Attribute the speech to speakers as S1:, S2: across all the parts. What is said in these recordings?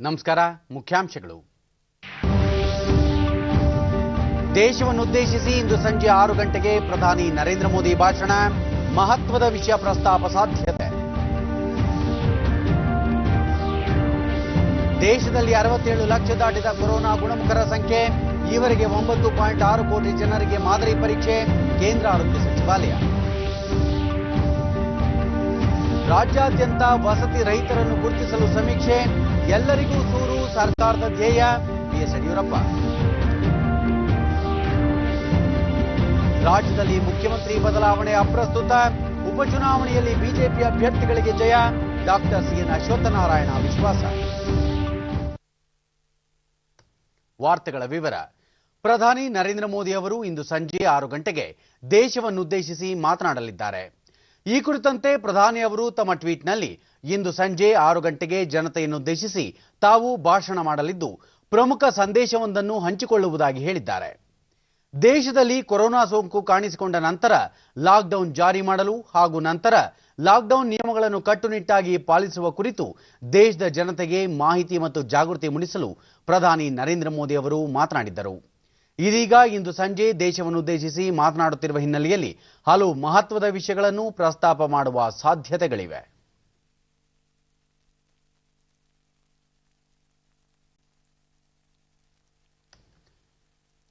S1: ನಮಸ್ಕಾರ. ಮುಖ್ಯಾಂಶಗಳು. ದೇಶವನ್ನುದ್ದೇಶಿಸಿ ಇಂದು ಸಂಜೆ 6 ಗಂಟೆಗೆ ಪ್ರಧಾನಿ ನರೇಂದ್ರ ಮೋದಿ ಭಾಷಣ. ಮಹತ್ವದ ವಿಷಯ ಪ್ರಸ್ತಾಪ ಸಾಧ್ಯತೆ. ದೇಶದಲ್ಲಿ 67 ಲಕ್ಷ ದಾಟಿದ ಕೊರೋನಾ ಗುಣಮುಖರ ಸಂಖ್ಯೆ. ಈವರೆಗೆ 9.6 ಕೋಟಿ ಜನರಿಗೆ ಮಾದರಿ ಪರೀಕ್ಷೆ. ಕೇಂದ್ರ ಆರೋಗ್ಯ ಸಚಿವಾಲಯ. ರಾಜ್ಯಾದ್ಯಂತ ವಸತಿ ರಹಿತರನ್ನು ಗುರುತಿಸಲು ಸಮೀಕ್ಷೆ. ಎಲ್ಲರಿಗೂ ಸೂರು ಸರ್ಕಾರದ ಧ್ಯೇಯ. ಬಿಎಸ್ ಯಡಿಯೂರಪ್ಪ. ರಾಜ್ಯದಲ್ಲಿ ಮುಖ್ಯಮಂತ್ರಿ ಬದಲಾವಣೆ ಅಪ್ರಸ್ತುತ. ಉಪಚುನಾವಣೆಯಲ್ಲಿ ಬಿಜೆಪಿ ಅಭ್ಯರ್ಥಿಗಳಿಗೆ ಜಯ. ಡಾಕ್ಟರ್ ಸಿಎನ್ ಅಶ್ವತ್ಥನಾರಾಯಣ ವಿಶ್ವಾಸ. ವಾರ್ತೆಗಳ ವಿವರ. ಪ್ರಧಾನಿ ನರೇಂದ್ರ ಮೋದಿ ಅವರು ಇಂದು ಸಂಜೆ 6 ಗಂಟೆಗೆ ದೇಶವನ್ನುದ್ದೇಶಿಸಿ ಮಾತನಾಡಲಿದ್ದಾರೆ. ಈ ಕುರಿತಂತೆ ಪ್ರಧಾನಿ ಅವರು ತಮ್ಮ ಟ್ವೀಟ್ನಲ್ಲಿ ಇಂದು ಸಂಜೆ 6 ಗಂಟೆಗೆ ಜನತೆಯನ್ನುದ್ದೇಶಿಸಿ ತಾವು ಭಾಷಣ ಮಾಡಲಿದ್ದು ಪ್ರಮುಖ ಸಂದೇಶವೊಂದನ್ನು ಹಂಚಿಕೊಳ್ಳುವುದಾಗಿ ಹೇಳಿದ್ದಾರೆ. ದೇಶದಲ್ಲಿ ಕೊರೋನಾ ಸೋಂಕು ಕಾಣಿಸಿಕೊಂಡ ನಂತರ ಲಾಕ್ಡೌನ್ ಜಾರಿ ಮಾಡಲು ಹಾಗೂ ನಂತರ ಲಾಕ್ಡೌನ್ ನಿಯಮಗಳನ್ನು ಕಟ್ಟುನಿಟ್ಟಾಗಿ ಪಾಲಿಸುವ ಕುರಿತು ದೇಶದ ಜನತೆಗೆ ಮಾಹಿತಿ ಮತ್ತು ಜಾಗೃತಿ ಮೂಡಿಸಲು ಪ್ರಧಾನಿ ನರೇಂದ್ರ ಮೋದಿ ಅವರು ಮಾತನಾಡಿದ್ದರು. ಇದೀಗ ಇಂದು ಸಂಜೆ ದೇಶವನ್ನುದ್ದೇಶಿಸಿ ಮಾತನಾಡುತ್ತಿರುವ ಹಿನ್ನೆಲೆಯಲ್ಲಿ ಹಲವು ಮಹತ್ವದ ವಿಷಯಗಳನ್ನು ಪ್ರಸ್ತಾಪ ಮಾಡುವ ಸಾಧ್ಯತೆಗಳಿವೆ.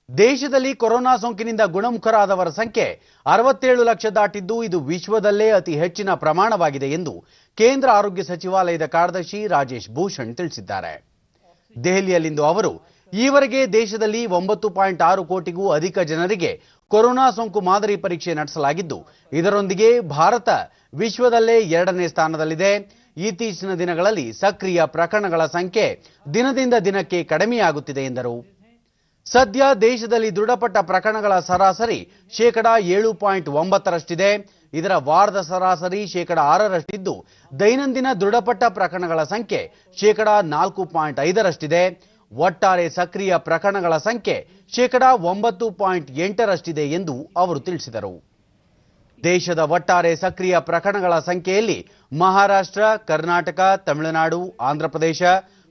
S1: ದೇಶದಲ್ಲಿ ಕೊರೋನಾ ಸೋಂಕಿನಿಂದ ಗುಣಮುಖರಾದವರ ಸಂಖ್ಯೆ 67 ಲಕ್ಷ ದಾಟಿದ್ದು ಇದು ವಿಶ್ವದಲ್ಲೇ ಅತಿ ಹೆಚ್ಚಿನ ಪ್ರಮಾಣವಾಗಿದೆ ಎಂದು ಕೇಂದ್ರ ಆರೋಗ್ಯ ಸಚಿವಾಲಯದ ಕಾರ್ಯದರ್ಶಿ ರಾಜೇಶ್ ಭೂಷಣ್ ತಿಳಿಸಿದ್ದಾರೆ. ದೆಹಲಿಯಲ್ಲಿಂದು ಅವರು ಈವರೆಗೆ ದೇಶದಲ್ಲಿ 9.6 ಕೋಟಿಗೂ ಅಧಿಕ ಜನರಿಗೆ ಕೊರೋನಾ ಸೋಂಕು ಮಾದರಿ ಪರೀಕ್ಷೆ ನಡೆಸಲಾಗಿದ್ದು ಇದರೊಂದಿಗೆ ಭಾರತ ವಿಶ್ವದಲ್ಲೇ 2ನೇ ಸ್ಥಾನದಲ್ಲಿದೆ. ಇತ್ತೀಚಿನ ದಿನಗಳಲ್ಲಿ ಸಕ್ರಿಯ ಪ್ರಕರಣಗಳ ಸಂಖ್ಯೆ ದಿನದಿಂದ ದಿನಕ್ಕೆ ಕಡಿಮೆಯಾಗುತ್ತಿದೆ ಎಂದರು. ಸದ್ಯ ದೇಶದಲ್ಲಿ ದೃಢಪಟ್ಟ ಪ್ರಕರಣಗಳ ಸರಾಸರಿ 7.9%ರಷ್ಟಿದೆ. ಇದರ ವಾರದ ಸರಾಸರಿ 6%ರಷ್ಟಿದ್ದು ದೈನಂದಿನ ದೃಢಪಟ್ಟ ಪ್ರಕರಣಗಳ ಸಂಖ್ಯೆ 4.5%ರಷ್ಟಿದೆ. ಒಟ್ಟಾರೆ ಸಕ್ರಿಯ ಪ್ರಕರಣಗಳ ಸಂಖ್ಯೆ 9.8%ರಷ್ಟಿದೆ ಎಂದು ಅವರು ತಿಳಿಸಿದರು. ದೇಶದ ಒಟ್ಟಾರೆ ಸಕ್ರಿಯ ಪ್ರಕರಣಗಳ ಸಂಖ್ಯೆಯಲ್ಲಿ ಮಹಾರಾಷ್ಟ್ರ, ಕರ್ನಾಟಕ, ತಮಿಳುನಾಡು, ಆಂಧ್ರಪ್ರದೇಶ,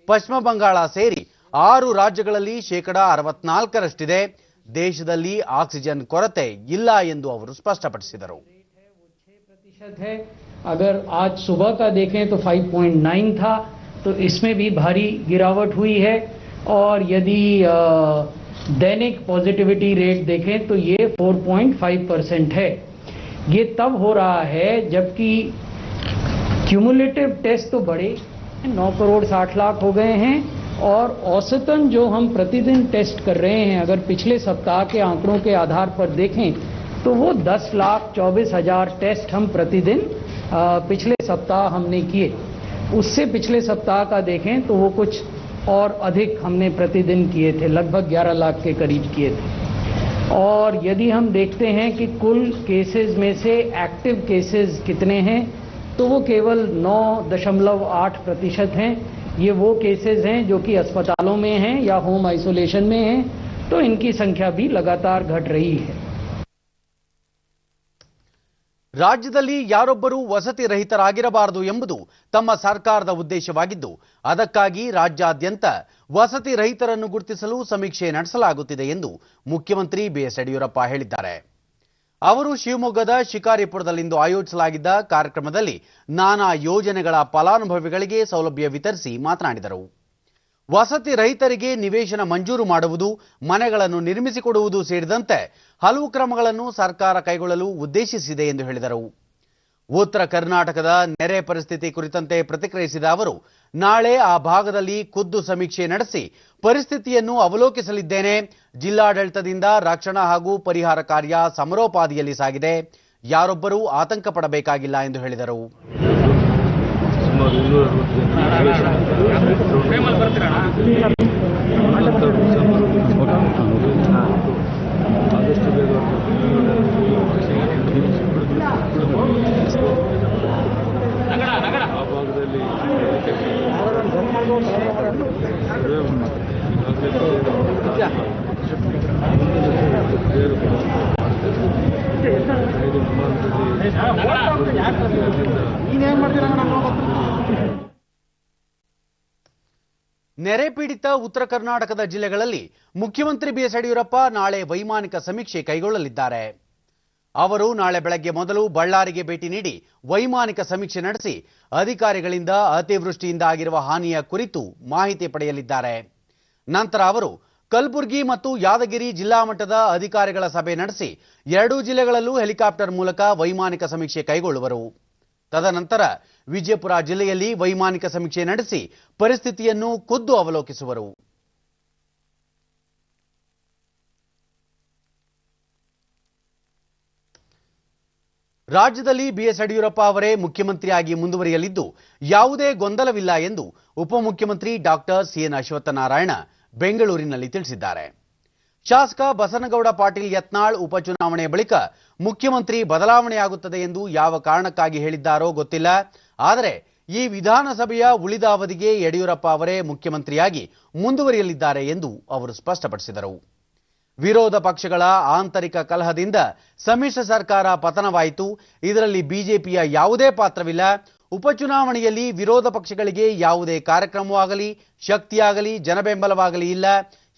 S1: ಪಶ್ಚಿಮ ಬಂಗಾಳ ಸೇರಿ 6 ರಾಜ್ಯಗಳಲ್ಲಿ 64%ರಷ್ಟಿದೆ. ದೇಶದಲ್ಲಿ ಆಕ್ಸಿಜನ್ ಕೊರತೆ ಇಲ್ಲ ಎಂದು ಅವರು ಸ್ಪಷ್ಟಪಡಿಸಿದರು.
S2: अगर आज सुबह का देखें तो 5.9 था, तो इसमें भी भारी गिरावट हुई है. और यदि दैनिक पॉजिटिविटी रेट देखें तो ये 4.5% है. ये तब हो रहा है जबकि क्यूमुलेटिव टेस्ट तो बढ़े 9 करोड़ 60 लाख हो गए हैं और औसतन जो हम प्रतिदिन टेस्ट कर रहे हैं अगर पिछले सप्ताह के आंकड़ों के आधार पर देखें तो वो 10,24,000 टेस्ट हम प्रतिदिन पिछले सप्ताह हमने किए. उससे पिछले सप्ताह का देखें तो वो कुछ और अधिक हमने प्रतिदिन किए थे, लगभग 11 लाख के करीब किए थे. और यदि हम देखते हैं कि कुल केसेस में से एक्टिव केसेस कितने हैं तो वो केवल 9.8% हैं. ये वो केसेस हैं जो कि अस्पतालों में हैं या होम आइसोलेशन में हैं, तो इनकी संख्या भी लगातार घट रही है.
S1: ರಾಜ್ಯದಲ್ಲಿ ಯಾರೊಬ್ಬರೂ ವಸತಿ ರಹಿತರಾಗಿರಬಾರದು ಎಂಬುದು ತಮ್ಮ ಸರ್ಕಾರದ ಉದ್ದೇಶವಾಗಿದ್ದು ಅದಕ್ಕಾಗಿ ರಾಜ್ಯಾದ್ಯಂತ ವಸತಿ ರಹಿತರನ್ನು ಗುರುತಿಸಲು ಸಮೀಕ್ಷೆ ನಡೆಸಲಾಗುತ್ತಿದೆ ಎಂದು ಮುಖ್ಯಮಂತ್ರಿ ಬಿಎಸ್ ಯಡಿಯೂರಪ್ಪ ಹೇಳಿದ್ದಾರೆ. ಅವರು ಶಿವಮೊಗ್ಗದ ಶಿಕಾರಿಪುರದಲ್ಲಿಂದು ಆಯೋಜಿಸಲಾಗಿದ್ದ ಕಾರ್ಯಕ್ರಮದಲ್ಲಿ ನಾನಾ ಯೋಜನೆಗಳ ಫಲಾನುಭವಿಗಳಿಗೆ ಸೌಲಭ್ಯ ವಿತರಿಸಿ ಮಾತನಾಡಿದರು. ವಸತಿ ರಹಿತರಿಗೆ ನಿವೇಶನ ಮಂಜೂರು ಮಾಡುವುದು, ಮನೆಗಳನ್ನು ನಿರ್ಮಿಸಿಕೊಡುವುದು ಸೇರಿದಂತೆ ಹಲವು ಕ್ರಮಗಳನ್ನು ಸರ್ಕಾರ ಕೈಗೊಳ್ಳಲು ಉದ್ದೇಶಿಸಿದೆ ಎಂದು ಹೇಳಿದರು. ಉತ್ತರ ಕರ್ನಾಟಕದ ನೆರೆ ಪರಿಸ್ಥಿತಿ ಕುರಿತಂತೆ ಪ್ರತಿಕ್ರಿಯಿಸಿದ ಅವರು ನಾಳೆ ಆ ಭಾಗದಲ್ಲಿ ಖುದ್ದು ಸಮೀಕ್ಷೆ ನಡೆಸಿ ಪರಿಸ್ಥಿತಿಯನ್ನು ಅವಲೋಕಿಸಲಿದ್ದೇನೆ. ಜಿಲ್ಲಾಡಳಿತದಿಂದ ರಕ್ಷಣಾ ಹಾಗೂ ಪರಿಹಾರ ಕಾರ್ಯ ಸಮರೋಪಾದಿಯಲ್ಲಿ ಸಾಗಿದೆ. ಯಾರೊಬ್ಬರೂ ಆತಂಕ ಪಡಬೇಕಾಗಿಲ್ಲ ಎಂದು ಹೇಳಿದರು. ನೆರೆ ಪೀಡಿತ ಉತ್ತರ ಕರ್ನಾಟಕದ ಜಿಲ್ಲೆಗಳಲ್ಲಿ ಮುಖ್ಯಮಂತ್ರಿ ಬಿಎಸ್ ಯಡಿಯೂರಪ್ಪ ನಾಳೆ ವೈಮಾನಿಕ ಸಮೀಕ್ಷೆ ಕೈಗೊಳ್ಳಲಿದ್ದಾರೆ. ಅವರು ನಾಳೆ ಬೆಳಗ್ಗೆ ಮೊದಲು ಬಳ್ಳಾರಿಗೆ ಭೇಟಿ ನೀಡಿ ವೈಮಾನಿಕ ಸಮೀಕ್ಷೆ ನಡೆಸಿ ಅಧಿಕಾರಿಗಳಿಂದ ಅತಿವೃಷ್ಟಿಯಿಂದ ಆಗಿರುವ ಹಾನಿಯ ಕುರಿತು ಮಾಹಿತಿ ಪಡೆಯಲಿದ್ದಾರೆ. ನಂತರ ಅವರು ಕಲಬುರಗಿ ಮತ್ತು ಯಾದಗಿರಿ ಜಿಲ್ಲಾ ಮಟ್ಟದ ಅಧಿಕಾರಿಗಳ ಸಭೆ ನಡೆಸಿ ಎರಡೂ ಜಿಲ್ಲೆಗಳಲ್ಲೂ ಹೆಲಿಕಾಪ್ಟರ್ ಮೂಲಕ ವೈಮಾನಿಕ ಸಮೀಕ್ಷೆ ಕೈಗೊಳ್ಳುವರು. ತದನಂತರ ವಿಜಯಪುರ ಜಿಲ್ಲೆಯಲ್ಲಿ ವೈಮಾನಿಕ ಸಮೀಕ್ಷೆ ನಡೆಸಿ ಪರಿಸ್ಥಿತಿಯನ್ನು ಖುದ್ದು ಅವಲೋಕಿಸುವರು. ರಾಜ್ಯದಲ್ಲಿ ಬಿಎಸ್ ಯಡಿಯೂರಪ್ಪ ಅವರೇ ಮುಖ್ಯಮಂತ್ರಿಯಾಗಿ ಮುಂದುವರಿಯಲಿದ್ದು ಯಾವುದೇ ಗೊಂದಲವಿಲ್ಲ ಎಂದು ಉಪಮುಖ್ಯಮಂತ್ರಿ ಡಾಕ್ಟರ್ ಸಿಎನ್ ಅಶ್ವತ್ಥನಾರಾಯಣ ಬೆಂಗಳೂರಿನಲ್ಲಿ ತಿಳಿಸಿದ್ದಾರೆ. ಶಾಸಕ ಬಸನಗೌಡ ಪಾಟೀಲ್ ಯತ್ನಾಳ್ ಉಪಚುನಾವಣೆ ಬಳಿಕ ಮುಖ್ಯಮಂತ್ರಿ ಬದಲಾವಣೆಯಾಗುತ್ತದೆ ಎಂದು ಯಾವ ಕಾರಣಕ್ಕಾಗಿ ಹೇಳಿದ್ದಾರೋ ಗೊತ್ತಿಲ್ಲ. ಆದರೆ ಈ ವಿಧಾನಸಭೆಯ ಉಳಿದ ಅವಧಿಗೆ ಯಡಿಯೂರಪ್ಪ ಅವರೇ ಮುಖ್ಯಮಂತ್ರಿಯಾಗಿ ಮುಂದುವರಿಯಲಿದ್ದಾರೆ ಎಂದು ಅವರು ಸ್ಪಷ್ಟಪಡಿಸಿದರು. ವಿರೋಧ ಪಕ್ಷಗಳ ಆಂತರಿಕ ಕಲಹದಿಂದ ಸಮ್ಮಿಶ್ರ ಸರ್ಕಾರ ಪತನವಾಯಿತು. ಇದರಲ್ಲಿ ಬಿಜೆಪಿಯ ಯಾವುದೇ ಪಾತ್ರವಿಲ್ಲ. ಉಪಚುನಾವಣೆಯಲ್ಲಿ ವಿರೋಧ ಪಕ್ಷಗಳಿಗೆ ಯಾವುದೇ ಕಾರ್ಯಕ್ರಮವಾಗಲಿ, ಶಕ್ತಿಯಾಗಲಿ, ಜನಬೆಂಬಲವಾಗಲಿ ಇಲ್ಲ.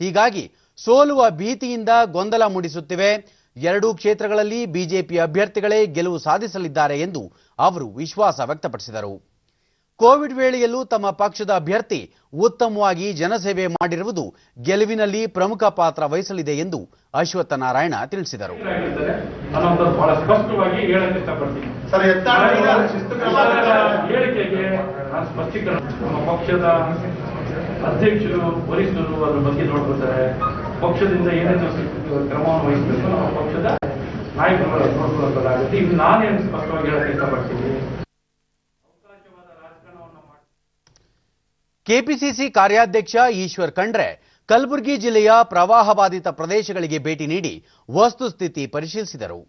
S1: ಹೀಗಾಗಿ ಸೋಲುವ ಭೀತಿಯಿಂದ ಗೊಂದಲ ಮೂಡಿಸುತ್ತಿವೆ. ಎರಡೂ ಕ್ಷೇತ್ರಗಳಲ್ಲಿ ಬಿಜೆಪಿ ಅಭ್ಯರ್ಥಿಗಳೇ ಗೆಲುವು ಸಾಧಿಸಲಿದ್ದಾರೆ ಎಂದು ಅವರು ವಿಶ್ವಾಸ ವ್ಯಕ್ತಪಡಿಸಿದರು. ಕೋವಿಡ್ ವೇಳೆಯಲ್ಲೂ ತಮ್ಮ ಪಕ್ಷದ ಅಭ್ಯರ್ಥಿ ಉತ್ತಮವಾಗಿ ಜನಸೇವೆ ಮಾಡಿರುವುದು ಗೆಲುವಿನಲ್ಲಿ ಪ್ರಮುಖ ಪಾತ್ರ ವಹಿಸಲಿದೆ ಎಂದು ಅಶ್ವತ್ಥನಾರಾಯಣ ತಿಳಿಸಿದರು.
S3: ಬಹಳ ಸ್ಪಷ್ಟವಾಗಿ ಹೇಳಕ್ಕೆ ಇಷ್ಟಪಡ್ತೀನಿ ಸರ್. ಹೇಳಿಕೆಗೆ ನಾನು ಸ್ಪಷ್ಟೀಕರಣ ನಮ್ಮ ಪಕ್ಷದ ಅಧ್ಯಕ್ಷರು ವರಿಷ್ಠರು ಅದ್ರ ಬಗ್ಗೆ ನೋಡ್ಕೊಳ್ತಾರೆ. ಪಕ್ಷದಿಂದ ಏನೇನು ಕ್ರಮವನ್ನು ವಹಿಸಬೇಕು ನಮ್ಮ ಪಕ್ಷದ ನಾಯಕರು ನೋಡ್ಕೊಳ್ಳೋದಾಗುತ್ತೆ. ಇದು ನಾನೇನು ಸ್ಪಷ್ಟವಾಗಿ ಹೇಳಕ್ಕೆ ಇಷ್ಟಪಡ್ತೀನಿ.
S1: ಕೆಪಿಸಿಸಿ ಕಾರ್ಯಾಧ್ಯಕ್ಷ ಈಶ್ವರ್ ಖಂಡ್ರೆ ಕಲಬುರಗಿ ಜಿಲ್ಲೆಯ ಪ್ರವಾಹ ಬಾಧಿತ ಪ್ರದೇಶಗಳಿಗೆ ಭೇಟಿ ನೀಡಿ ವಸ್ತುಸ್ಥಿತಿ ಪರಿಶೀಲಿಸಿದರು.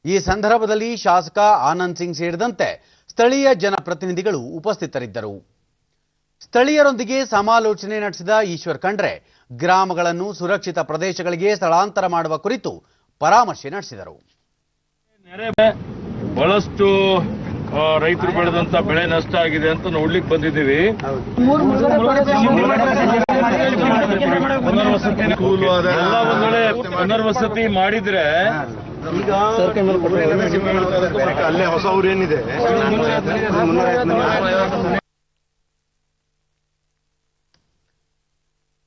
S1: ಈ ಸಂದರ್ಭದಲ್ಲಿ ಶಾಸಕ ಆನಂದ್ ಸಿಂಗ್ ಸೇರಿದಂತೆ ಸ್ಥಳೀಯ ಜನಪ್ರತಿನಿಧಿಗಳು ಉಪಸ್ಥಿತರಿದ್ದರು. ಸ್ಥಳೀಯರೊಂದಿಗೆ ಸಮಾಲೋಚನೆ ನಡೆಸಿದ ಈಶ್ವರ್ ಖಂಡ್ರೆ ಗ್ರಾಮಗಳನ್ನು ಸುರಕ್ಷಿತ ಪ್ರದೇಶಗಳಿಗೆ ಸ್ಥಳಾಂತರ ಮಾಡುವ ಕುರಿತು ಪರಾಮರ್ಶೆ ನಡೆಸಿದರು.
S4: ಬಹಳಷ್ಟು ರೈತರು ಬೆಳೆದಂತ ಬೆಳೆ ನಷ್ಟ ಆಗಿದೆ ಅಂತ ನೋಡ್ಲಿಕ್ಕೆ ಬಂದಿದ್ದೀವಿ. ಎಲ್ಲ ಒಂದ್ ವೇಳೆ ಪುನರ್ವಸತಿ ಮಾಡಿದ್ರೆ ಈಗ
S5: ಅಲ್ಲೇ ಹೊಸ ಊರೇನಿದೆ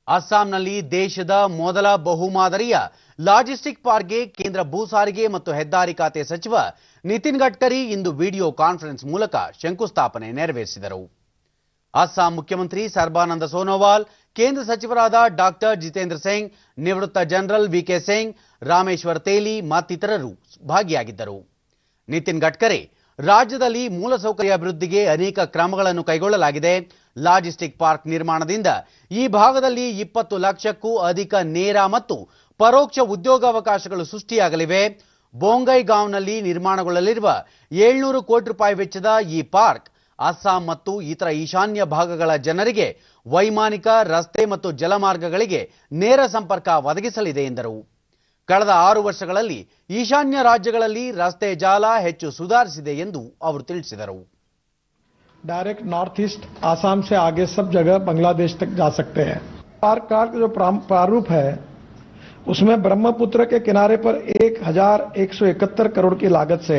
S1: ಅಸ್ಸಾಂನಲ್ಲಿ ದೇಶದ ಮೊದಲ ಬಹುಮಾದರಿಯ ಲಾಜಿಸ್ಟಿಕ್ ಪಾರ್ಕ್ಗೆ ಕೇಂದ್ರ ಭೂ ಸಾರಿಗೆ ಮತ್ತು ಹೆದ್ದಾರಿ ಖಾತೆ ಸಚಿವ ನಿತಿನ್ ಗಡ್ಕರಿ ಇಂದು ವಿಡಿಯೋ ಕಾನ್ಫರೆನ್ಸ್ ಮೂಲಕ ಶಂಕುಸ್ಥಾಪನೆ ನೆರವೇರಿಸಿದರು. ಅಸ್ಸಾಂ ಮುಖ್ಯಮಂತ್ರಿ ಸರ್ಬಾನಂದ ಸೋನೋವಾಲ್, ಕೇಂದ್ರ ಸಚಿವರಾದ ಡಾಕ್ಟರ್ ಜಿತೇಂದ್ರ ಸಿಂಗ್, ನಿವೃತ್ತ ಜನರಲ್ ವಿಕೆ ಸಿಂಗ್, ರಾಮೇಶ್ವರ್ ತೇಲಿ ಮತ್ತಿತರರು ಭಾಗಿಯಾಗಿದ್ದರು. ನಿತಿನ್ ಗಡ್ಕರಿ, ರಾಜ್ಯದಲ್ಲಿ ಮೂಲಸೌಕರ್ಯ ಅಭಿವೃದ್ಧಿಗೆ ಅನೇಕ ಕ್ರಮಗಳನ್ನು ಕೈಗೊಳ್ಳಲಾಗಿದೆ. ಲಾಜಿಸ್ಟಿಕ್ ಪಾರ್ಕ್ ನಿರ್ಮಾಣದಿಂದ ಈ ಭಾಗದಲ್ಲಿ 20 ಲಕ್ಷಕ್ಕೂ ಅಧಿಕ ನೇರ ಮತ್ತು ಪರೋಕ್ಷ ಉದ್ಯೋಗಾವಕಾಶಗಳು ಸೃಷ್ಟಿಯಾಗಲಿವೆ. ಬೊಂಗೈಗಾಂವ್ನಲ್ಲಿ ನಿರ್ಮಾಣಗೊಳ್ಳಲಿರುವ 700 ಕೋಟಿ ರೂಪಾಯಿ ವೆಚ್ಚದ ಈ ಪಾರ್ಕ್ ಅಸ್ಸಾಂ ಮತ್ತು ಇತರ ಈಶಾನ್ಯ ಭಾಗಗಳ ಜನರಿಗೆ ವೈಮಾನಿಕ, ರಸ್ತೆ ಮತ್ತು ಜಲಮಾರ್ಗಗಳಿಗೆ ನೇರ ಸಂಪರ್ಕ ಒದಗಿಸಲಿದೆ ಎಂದರು. ಕಳೆದ 6 ವರ್ಷಗಳಲ್ಲಿ ಈಶಾನ್ಯ ರಾಜ್ಯಗಳಲ್ಲಿ ರಸ್ತೆ ಜಾಲ ಹೆಚ್ಚು ಸುಧಾರಿಸಿದೆ ಎಂದು ಅವರು ತಿಳಿಸಿದರು.
S6: डायरेक्ट नॉर्थ ईस्ट आसाम से आगे सब जगह बांग्लादेश तक जा सकते हैं. पार्क का जो प्रारूप है उसमें ब्रह्मपुत्र के किनारे पर 1171 करोड़ की लागत से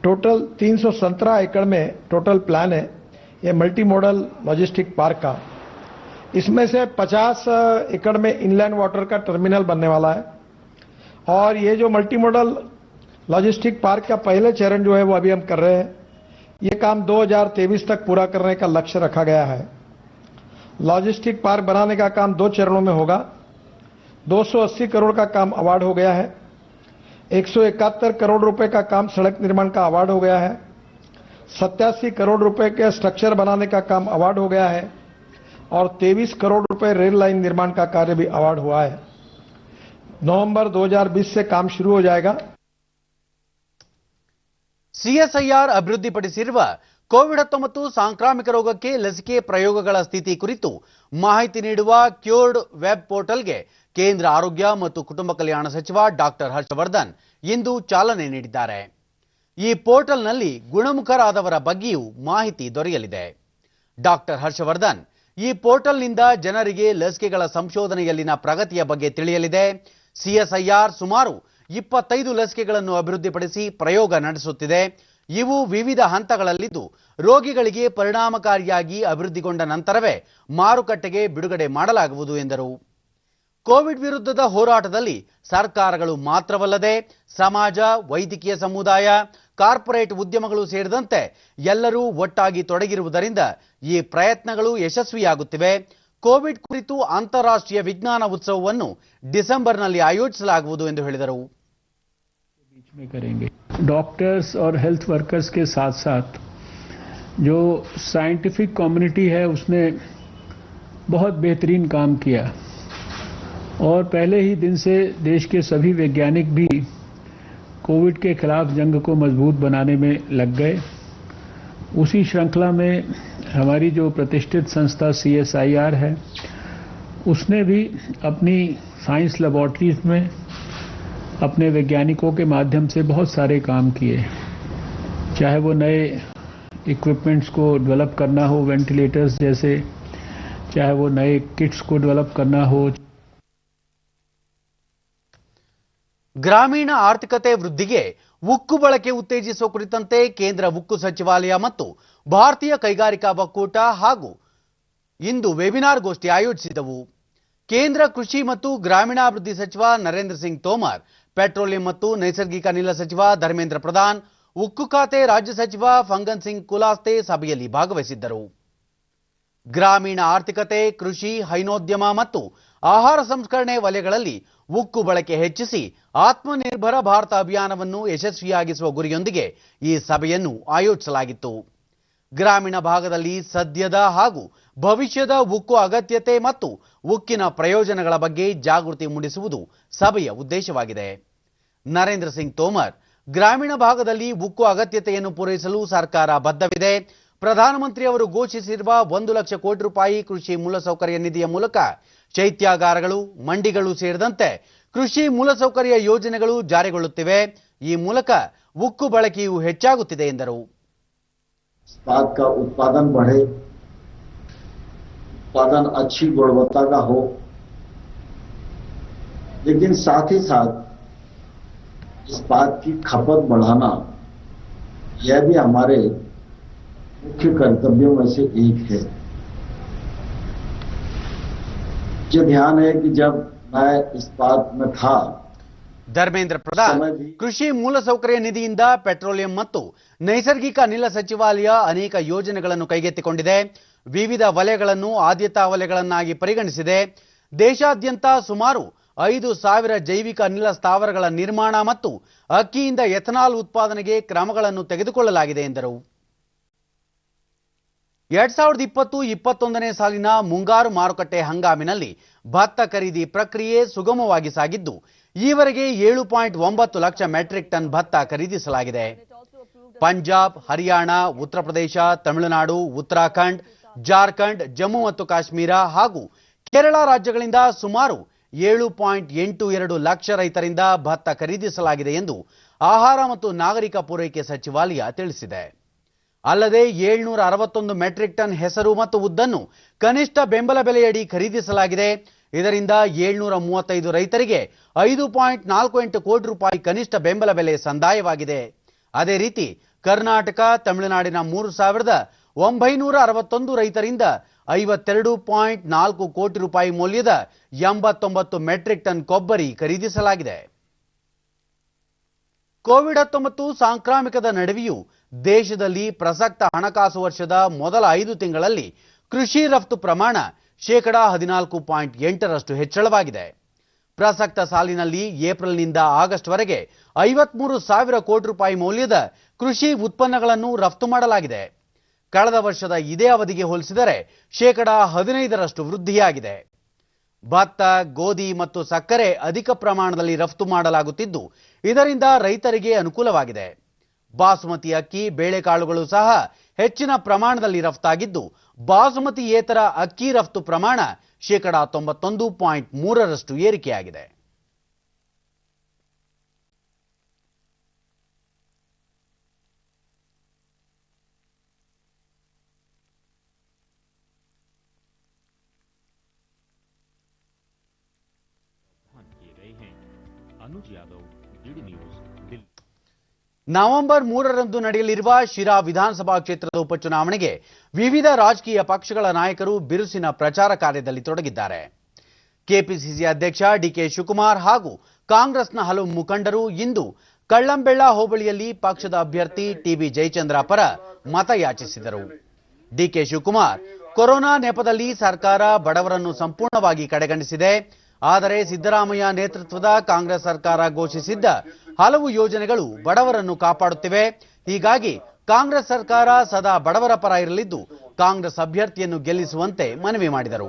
S6: टोटल 317 एकड़ में टोटल प्लान है ये मल्टी मॉडल लॉजिस्टिक पार्क का. इसमें से 50 एकड़ में इनलैंड वाटर का टर्मिनल बनने वाला है और ये जो मल्टी मॉडल लॉजिस्टिक पार्क का पहले चरण जो है वो अभी हम कर रहे हैं. ये काम 2023 तक पूरा करने का लक्ष्य रखा गया है. लॉजिस्टिक पार्क बनाने का काम 2 चरणों में होगा. 280 करोड़ का काम अवार्ड हो गया है. 171 करोड़ रुपए का काम सड़क निर्माण का अवार्ड हो गया है. 87 करोड़ रुपए के स्ट्रक्चर बनाने का काम अवार्ड हो गया है और 23 करोड़ रुपए रेल लाइन निर्माण का कार्य भी अवार्ड हुआ है. नवंबर 2020 से काम शुरू हो जाएगा.
S1: ಸಿಎಸ್ಐಆರ್ ಅಭಿವೃದ್ಧಿಪಡಿಸಿರುವ ಕೋವಿಡ್-19 ಸಾಂಕ್ರಾಮಿಕ ರೋಗಕ್ಕೆ ಲಸಿಕೆ ಪ್ರಯೋಗಗಳ ಸ್ಥಿತಿ ಕುರಿತು ಮಾಹಿತಿ ನೀಡುವ ಕ್ಯೂರ್ಡ್ ವೆಬ್ ಪೋರ್ಟಲ್ಗೆ ಕೇಂದ್ರ ಆರೋಗ್ಯ ಮತ್ತು ಕುಟುಂಬ ಕಲ್ಯಾಣ ಸಚಿವ ಡಾಕ್ಟರ್ ಹರ್ಷವರ್ಧನ್ ಇಂದು ಚಾಲನೆ ನೀಡಿದ್ದಾರೆ. ಈ ಪೋರ್ಟಲ್ನಲ್ಲಿ ಗುಣಮುಖರಾದವರ ಬಗ್ಗೆಯೂ ಮಾಹಿತಿ ದೊರೆಯಲಿದೆ. ಡಾಕ್ಟರ್ ಹರ್ಷವರ್ಧನ್ ಈ ಪೋರ್ಟಲ್ನಿಂದ ಜನರಿಗೆ ಲಸಿಕೆಗಳ ಸಂಶೋಧನೆಯಲ್ಲಿನ ಪ್ರಗತಿಯ ಬಗ್ಗೆ ತಿಳಿಯಲಿದೆ. ಸಿಎಸ್ಐಆರ್ ಸುಮಾರು 25 ಲಸಿಕೆಗಳನ್ನು ಅಭಿವೃದ್ಧಿಪಡಿಸಿ ಪ್ರಯೋಗ ನಡೆಸುತ್ತಿದೆ. ಇವು ವಿವಿಧ ಹಂತಗಳಲ್ಲಿದ್ದು ರೋಗಿಗಳಿಗೆ ಪರಿಣಾಮಕಾರಿಯಾಗಿ ಅಭಿವೃದ್ಧಿಗೊಂಡ ನಂತರವೇ ಮಾರುಕಟ್ಟೆಗೆ ಬಿಡುಗಡೆ ಮಾಡಲಾಗುವುದು ಎಂದರು. ಕೋವಿಡ್ ವಿರುದ್ಧದ ಹೋರಾಟದಲ್ಲಿ ಸರ್ಕಾರಗಳು ಮಾತ್ರವಲ್ಲದೆ ಸಮಾಜ, ವೈದ್ಯಕೀಯ ಸಮುದಾಯ, ಕಾರ್ಪೊರೇಟ್ ಉದ್ಯಮಗಳು ಸೇರಿದಂತೆ ಎಲ್ಲರೂ ಒಟ್ಟಾಗಿ ತೊಡಗಿರುವುದರಿಂದ ಈ ಪ್ರಯತ್ನಗಳು ಯಶಸ್ವಿಯಾಗುತ್ತಿವೆ. ಕೋವಿಡ್ ಕುರಿತು ಅಂತಾರಾಷ್ಟ್ರೀಯ ವಿಜ್ಞಾನ ಉತ್ಸವವನ್ನು ಡಿಸೆಂಬರ್ನಲ್ಲಿ ಆಯೋಜಿಸಲಾಗುವುದು ಎಂದು ಹೇಳಿದರು.
S5: डॉक्टर्स और हेल्थ वर्कर्स के साथ साथ जो साइंटिफिक कम्युनिटी है उसने बहुत बेहतरीन काम किया और पहले ही दिन से देश के सभी वैज्ञानिक भी कोविड के खिलाफ जंग को मजबूत बनाने में लग गए. उसी श्रृंखला में हमारी जो प्रतिष्ठित संस्था CSIR है उसने भी अपनी साइंस लेबोरेटरीज में अपने वैज्ञानिकों के माध्यम से बहुत सारे काम किए, चाहे वो नए इक्विपमेंट्स को डेवलप करना हो, वेंटिलेटर्स जैसे, चाहे वो नए किट्स को डेवलप करना हो.
S1: ಗ್ರಾಮೀಣ ಆರ್ಥಿಕತೆ ವೃದ್ಧಿಗೆ ಉಕ್ಕು ಬಳಕೆ ಉತ್ತೇಜಿಸುವ ಕುರಿತಂತೆ ಕೇಂದ್ರ ಉಕ್ಕು ಸಚಿವಾಲಯ ಮತ್ತು ಭಾರತೀಯ ಕೈಗಾರಿಕಾ ಒಕ್ಕೂಟ ಹಾಗೂ ಇಂದು ವೆಬಿನಾರ್ ಗೋಷ್ಠಿ ಆಯೋಜಿಸಿದವು. ಕೇಂದ್ರ ಕೃಷಿ ಮತ್ತು ಗ್ರಾಮೀಣಾಭಿವೃದ್ಧಿ ಸಚಿವ ನರೇಂದ್ರ ಸಿಂಗ್ ತೋಮರ್, ಪೆಟ್ರೋಲಿಯಂ ಮತ್ತು ನೈಸರ್ಗಿಕ ಅನಿಲ ಸಚಿವ ಧರ್ಮೇಂದ್ರ ಪ್ರಧಾನ್, ಉಕ್ಕು ಖಾತೆ ರಾಜ್ಯ ಸಚಿವ ಫಂಗನ್ ಸಿಂಗ್ ಕುಲಾಸ್ತೆ ಸಭೆಯಲ್ಲಿ ಭಾಗವಹಿಸಿದ್ದರು. ಗ್ರಾಮೀಣ ಆರ್ಥಿಕತೆ, ಕೃಷಿ, ಹೈನೋದ್ಯಮ ಮತ್ತು ಆಹಾರ ಸಂಸ್ಕರಣೆ ವಲಯಗಳಲ್ಲಿ ಉಕ್ಕು ಬಳಕೆ ಹೆಚ್ಚಿಸಿ ಆತ್ಮನಿರ್ಭರ ಭಾರತ ಅಭಿಯಾನವನ್ನು ಯಶಸ್ವಿಯಾಗಿಸುವ ಗುರಿಯೊಂದಿಗೆ ಈ ಸಭೆಯನ್ನು ಆಯೋಜಿಸಲಾಗಿತ್ತು. ಗ್ರಾಮೀಣ ಭಾಗದಲ್ಲಿ ಸದ್ಯದ ಹಾಗೂ ಭವಿಷ್ಯದ ಉಕ್ಕು ಅಗತ್ಯತೆ ಮತ್ತು ಉಕ್ಕಿನ ಪ್ರಯೋಜನಗಳ ಬಗ್ಗೆ ಜಾಗೃತಿ ಮೂಡಿಸುವುದು ಸಭೆಯ ಉದ್ದೇಶವಾಗಿದೆ. ನರೇಂದ್ರ ಸಿಂಗ್ ತೋಮರ್, ಗ್ರಾಮೀಣ ಭಾಗದಲ್ಲಿ ಉಕ್ಕು ಅಗತ್ಯತೆಯನ್ನು ಪೂರೈಸಲು ಸರ್ಕಾರ ಬದ್ಧವಿದೆ. ಪ್ರಧಾನಮಂತ್ರಿ ಅವರು ಘೋಷಿಸಿರುವ 1 ಲಕ್ಷ ಕೋಟಿ ರೂಪಾಯಿ ಕೃಷಿ ಮೂಲಸೌಕರ್ಯ ನಿಧಿಯ ಮೂಲಕ ಶೈತ್ಯಾಗಾರಗಳು, ಮಂಡಿಗಳು ಸೇರಿದಂತೆ ಕೃಷಿ ಮೂಲಸೌಕರ್ಯ ಯೋಜನೆಗಳು ಜಾರಿಗೊಳ್ಳುತ್ತಿವೆ. ಈ ಮೂಲಕ ಉಕ್ಕು ಬಳಕೆಯೂ ಹೆಚ್ಚಾಗುತ್ತಿದೆ ಎಂದರು.
S7: इस्पात का उत्पादन बढ़े, उत्पादन अच्छी गुणवत्ता का हो, लेकिन साथ ही साथ इस्पात की खपत बढ़ाना यह भी हमारे मुख्य कर्तव्यों में से एक है. मुझे ध्यान है कि जब मैं इस्पात में था,
S1: ಧರ್ಮೇಂದ್ರ ಪ್ರಧಾನ್, ಕೃಷಿ ಮೂಲಸೌಕರ್ಯ ನಿಧಿಯಿಂದ ಪೆಟ್ರೋಲಿಯಂ ಮತ್ತು ನೈಸರ್ಗಿಕ ಅನಿಲ ಸಚಿವಾಲಯ ಅನೇಕ ಯೋಜನೆಗಳನ್ನು ಕೈಗೆತ್ತಿಕೊಂಡಿದೆ. ವಿವಿಧ ವಲಯಗಳನ್ನು ಆದ್ಯತಾ ವಲಯಗಳನ್ನಾಗಿ ಪರಿಗಣಿಸಿದೆ. ದೇಶಾದ್ಯಂತ ಸುಮಾರು 5,000 ಜೈವಿಕ ಅನಿಲ ಸ್ಥಾವರಗಳ ನಿರ್ಮಾಣ ಮತ್ತು ಅಕ್ಕಿಯಿಂದ ಎಥನಾಲ್ ಉತ್ಪಾದನೆಗೆ ಕ್ರಮಗಳನ್ನು ತೆಗೆದುಕೊಳ್ಳಲಾಗಿದೆ ಎಂದರು. 2020-21ನೇ ಸಾಲಿನ ಮುಂಗಾರು ಮಾರುಕಟ್ಟೆ ಹಂಗಾಮಿನಲ್ಲಿ ಭತ್ತ ಖರೀದಿ ಪ್ರಕ್ರಿಯೆ ಸುಗಮವಾಗಿ ಸಾಗಿದ್ದು ಈವರೆಗೆ 7.9 ಲಕ್ಷ ಮೆಟ್ರಿಕ್ ಟನ್ ಭತ್ತ ಖರೀದಿಸಲಾಗಿದೆ. ಪಂಜಾಬ್, ಹರಿಯಾಣ, ಉತ್ತರ ಪ್ರದೇಶ, ತಮಿಳುನಾಡು, ಉತ್ತರಾಖಂಡ್, ಜಾರ್ಖಂಡ್, ಜಮ್ಮು ಮತ್ತು ಕಾಶ್ಮೀರ ಹಾಗೂ ಕೇರಳ ರಾಜ್ಯಗಳಿಂದ ಸುಮಾರು 7.82 ಲಕ್ಷ ರೈತರಿಂದ ಭತ್ತ ಖರೀದಿಸಲಾಗಿದೆ ಎಂದು ಆಹಾರ ಮತ್ತು ನಾಗರಿಕ ಪೂರೈಕೆ ಸಚಿವಾಲಯ ತಿಳಿಸಿದೆ. ಅಲ್ಲದೆ 761 ಮೆಟ್ರಿಕ್ ಟನ್ ಹೆಸರು ಮತ್ತು ಉದ್ದನ್ನು ಕನಿಷ್ಠ ಬೆಂಬಲ ಬೆಲೆಯಡಿ ಖರೀದಿಸಲಾಗಿದೆ. ಇದರಿಂದ 735 ರೈತರಿಗೆ 5.48 ಕೋಟಿ ರೂಪಾಯಿ ಕನಿಷ್ಠ ಬೆಂಬಲ ಬೆಲೆ ಸಂದಾಯವಾಗಿದೆ. ಅದೇ ರೀತಿ ಕರ್ನಾಟಕ, ತಮಿಳುನಾಡಿನ 3,961 ರೈತರಿಂದ 52.4 ಕೋಟಿ ರೂಪಾಯಿ ಮೌಲ್ಯದ 89 ಮೆಟ್ರಿಕ್ ಟನ್ ಕೊಬ್ಬರಿ ಖರೀದಿಸಲಾಗಿದೆ. ಕೋವಿಡ್-19 ಸಾಂಕ್ರಾಮಿಕದ ನಡುವೆಯೂ ದೇಶದಲ್ಲಿ ಪ್ರಸಕ್ತ ಹಣಕಾಸು ವರ್ಷದ ಮೊದಲ 5 ತಿಂಗಳಲ್ಲಿ ಕೃಷಿ ರಫ್ತು ಪ್ರಮಾಣ 14.8% ಹೆಚ್ಚಳವಾಗಿದೆ. ಪ್ರಸಕ್ತ ಸಾಲಿನಲ್ಲಿ ಏಪ್ರಿಲ್ನಿಂದ ಆಗಸ್ಟ್ ವರೆಗೆ 53,000 ಕೋಟಿ ರೂಪಾಯಿ ಮೌಲ್ಯದ ಕೃಷಿ ಉತ್ಪನ್ನಗಳನ್ನು ರಫ್ತು ಮಾಡಲಾಗಿದೆ. ಕಳೆದ ವರ್ಷದ ಇದೇ ಅವಧಿಗೆ ಹೋಲಿಸಿದರೆ 15% ವೃದ್ಧಿಯಾಗಿದೆ. ಭತ್ತ, ಗೋಧಿ ಮತ್ತು ಸಕ್ಕರೆ ಅಧಿಕ ಪ್ರಮಾಣದಲ್ಲಿ ರಫ್ತು ಮಾಡಲಾಗುತ್ತಿದ್ದು ಇದರಿಂದ ರೈತರಿಗೆ ಅನುಕೂಲವಾಗಿದೆ. ಬಾಸುಮತಿ ಅಕ್ಕಿ, ಬೇಳೆಕಾಳುಗಳು ಸಹ ಹೆಚ್ಚಿನ ಪ್ರಮಾಣದಲ್ಲಿ ರಫ್ತಾಗಿದ್ದು ಬಾಸುಮತಿಯೇತರ ಅಕ್ಕಿ ರಫ್ತು ಪ್ರಮಾಣ 91.3% ಏರಿಕೆಯಾಗಿದೆ.
S8: Anuj Yadav, DD news, Dilli.
S1: November 3ರಂದು ನಡೆಯಲಿರುವ ಶಿರಾ ವಿಧಾನಸಭಾ ಕ್ಷೇತ್ರದ ಉಪಚುನಾವಣೆಗೆ ವಿವಿಧ ರಾಜಕೀಯ ಪಕ್ಷಗಳ ನಾಯಕರು ಬಿರುಸಿನ ಪ್ರಚಾರ ಕಾರ್ಯದಲ್ಲಿ ತೊಡಗಿದ್ದಾರೆ. ಕೆಪಿಸಿಸಿ ಅಧ್ಯಕ್ಷ ಡಿಕೆ ಶಿವಕುಮಾರ್ ಹಾಗೂ ಕಾಂಗ್ರೆಸ್ನ ಹಲವು ಮುಖಂಡರು ಇಂದು ಕಳ್ಳಂಬೆಳ್ಳ ಹೋಬಳಿಯಲ್ಲಿ ಪಕ್ಷದ ಅಭ್ಯರ್ಥಿ ಟಿಬಿ ಜಯಚಂದ್ರ ಪರ ಮತಯಾಚಿಸಿದರು. ಡಿಕೆ ಶಿವಕುಮಾರ್, ಕೊರೋನಾ ನೆಪದಲ್ಲಿ ಸರ್ಕಾರ ಬಡವರನ್ನು ಸಂಪೂರ್ಣವಾಗಿ ಕಡೆಗಣಿಸಿದೆ. ಆದರೆ ಸಿದ್ದರಾಮಯ್ಯ ನೇತೃತ್ವದ ಕಾಂಗ್ರೆಸ್ ಸರ್ಕಾರ ಘೋಷಿಸಿದ್ದ ಹಲವು ಯೋಜನೆಗಳು ಬಡವರನ್ನು ಕಾಪಾಡುತ್ತಿವೆ. ಹೀಗಾಗಿ ಕಾಂಗ್ರೆಸ್ ಸರ್ಕಾರ ಸದಾ ಬಡವರ ಪರ ಇರಲಿದ್ದು ಕಾಂಗ್ರೆಸ್ ಅಭ್ಯರ್ಥಿಯನ್ನು ಗೆಲ್ಲಿಸುವಂತೆ ಮನವಿ ಮಾಡಿದರು.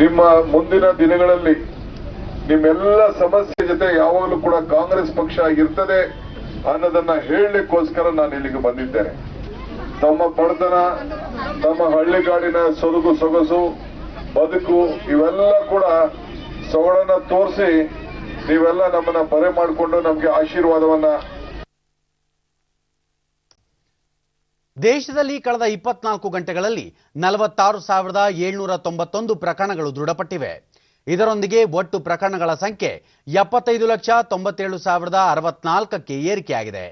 S9: ನಿಮ್ಮ ಮುಂದಿನ ದಿನಗಳಲ್ಲಿ ನಿಮ್ಮೆಲ್ಲ ಸಮಸ್ಯೆ ಜೊತೆ ಯಾವಾಗಲೂ ಕೂಡ ಕಾಂಗ್ರೆಸ್ ಪಕ್ಷ ಆಗಿರ್ತದೆ ಅನ್ನೋದನ್ನ ಹೇಳಲಿಕ್ಕೋಸ್ಕರ ನಾನು ಇಲ್ಲಿಗೆ ಬಂದಿದ್ದೇನೆ. ತಮ್ಮ ಬಡತನ, ತಮ್ಮ ಹಳ್ಳಿಗಾಡಿನ ಸೊಗಸು ಬದುಕು ಇವೆಲ್ಲ ಕೂಡ ಸೊಗಡನ್ನ ತೋರಿಸಿ ನೀವೆಲ್ಲ ನಮ್ಮನ್ನ ಬರೆ ಮಾಡಿಕೊಂಡು ನಮಗೆ ಆಶೀರ್ವಾದವನ್ನ.
S1: ದೇಶದಲ್ಲಿ ಕಳೆದ 24 ಗಂಟೆಗಳಲ್ಲಿ 46,791 ಪ್ರಕರಣಗಳು ದೃಢಪಟ್ಟಿವೆ. ಇದರೊಂದಿಗೆ ಒಟ್ಟು ಪ್ರಕರಣಗಳ ಸಂಖ್ಯೆ 75,97,064ಕ್ಕೆ ಏರಿಕೆಯಾಗಿದೆ.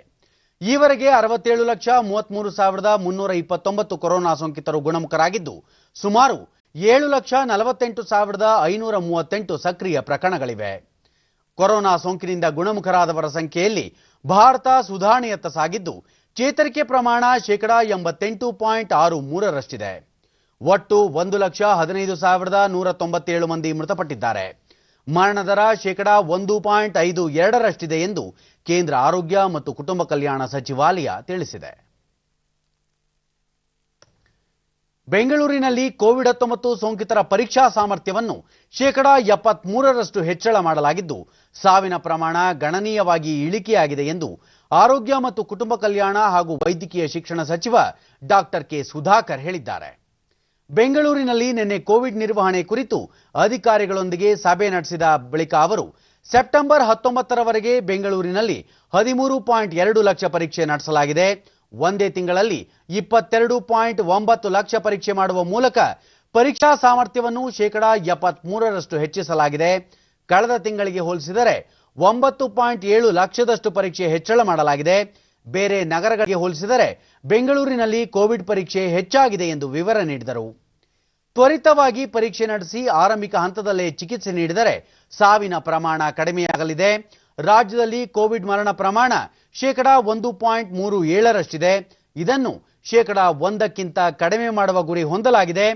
S1: ಈವರೆಗೆ 67,33,329 ಕೊರೋನಾ ಸೋಂಕಿತರು ಗುಣಮುಖರಾಗಿದ್ದು ಸುಮಾರು 7,48,538 ಸಕ್ರಿಯ ಪ್ರಕರಣಗಳಿವೆ. ಕೊರೋನಾ ಸೋಂಕಿನಿಂದ ಗುಣಮುಖರಾದವರ ಸಂಖ್ಯೆಯಲ್ಲಿ ಭಾರತ ಸುಧಾರಣೆಯತ್ತ ಸಾಗಿದ್ದು ಚೇತರಿಕೆ ಪ್ರಮಾಣ 88.63ರಷ್ಟಿದೆ. ಒಟ್ಟು 1,15,197 ಮಂದಿ ಮೃತಪಟ್ಟಿದ್ದಾರೆ. ಮರಣ ದರ 1.52ರಷ್ಟಿದೆ ಎಂದು ಕೇಂದ್ರ ಆರೋಗ್ಯ ಮತ್ತು ಕುಟುಂಬ ಕಲ್ಯಾಣ ಸಚಿವಾಲಯ ತಿಳಿಸಿದೆ. ಬೆಂಗಳೂರಿನಲ್ಲಿ ಕೋವಿಡ್-19 ಸೋಂಕಿತರ ಪರೀಕ್ಷಾ ಸಾಮರ್ಥ್ಯವನ್ನು 73% ಹೆಚ್ಚಳ ಮಾಡಲಾಗಿದ್ದು ಸಾವಿನ ಪ್ರಮಾಣ ಗಣನೀಯವಾಗಿ ಇಳಿಕೆಯಾಗಿದೆ ಎಂದು ಆರೋಗ್ಯ ಮತ್ತು ಕುಟುಂಬ ಕಲ್ಯಾಣ ಹಾಗೂ ವೈದ್ಯಕೀಯ ಶಿಕ್ಷಣ ಸಚಿವ ಡಾಕ್ಟರ್ ಕೆ ಸುಧಾಕರ್ ಹೇಳಿದ್ದಾರೆ. ಬೆಂಗಳೂರಿನಲ್ಲಿ ನಿನ್ನೆ ಕೋವಿಡ್ ನಿರ್ವಹಣೆ ಕುರಿತು ಅಧಿಕಾರಿಗಳೊಂದಿಗೆ ಸಭೆ ನಡೆಸಿದ ಬಳಿಕ ಅವರು ಸೆಪ್ಟೆಂಬರ್ 19ರವರೆಗೆ ಬೆಂಗಳೂರಿನಲ್ಲಿ 13.2 ಲಕ್ಷ ಪರೀಕ್ಷೆ ನಡೆಸಲಾಗಿದೆ. ಒಂದೇ ತಿಂಗಳಲ್ಲಿ 22.9 ಲಕ್ಷ ಪರೀಕ್ಷೆ ಮಾಡುವ ಮೂಲಕ ಪರೀಕ್ಷಾ ಸಾಮರ್ಥ್ಯವನ್ನು 73% ಹೆಚ್ಚಿಸಲಾಗಿದೆ. ಕಳೆದ ತಿಂಗಳಿಗೆ ಹೋಲಿಸಿದರೆ 9.7 ಲಕ್ಷದಷ್ಟು ಪರೀಕ್ಷೆ ಹೆಚ್ಚಳ ಮಾಡಲಾಗಿದೆ. ಬೇರೆ ನಗರಗಳಿಗೆ ಹೋಲಿಸಿದರೆ ಬೆಂಗಳೂರಿನಲ್ಲಿ ಕೋವಿಡ್ ಪರೀಕ್ಷೆ ಹೆಚ್ಚಾಗಿದೆ ಎಂದು ವಿವರ ನೀಡಿದರು. ತ್ವರಿತವಾಗಿ ಪರೀಕ್ಷೆ ನಡೆಸಿ ಆರಂಭಿಕ ಹಂತದಲ್ಲೇ ಚಿಕಿತ್ಸೆ ನೀಡಿದರೆ ಸಾವಿನ ಪ್ರಮಾಣ ಕಡಿಮೆಯಾಗಲಿದೆ. ರಾಜ್ಯದಲ್ಲಿ ಕೋವಿಡ್ ಮರಣ ಪ್ರಮಾಣ 1.37ರಷ್ಟಿದೆ. ಇದನ್ನು 1ಕ್ಕಿಂತ ಕಡಿಮೆ ಮಾಡುವ ಗುರಿ ಹೊಂದಲಾಗಿದೆ.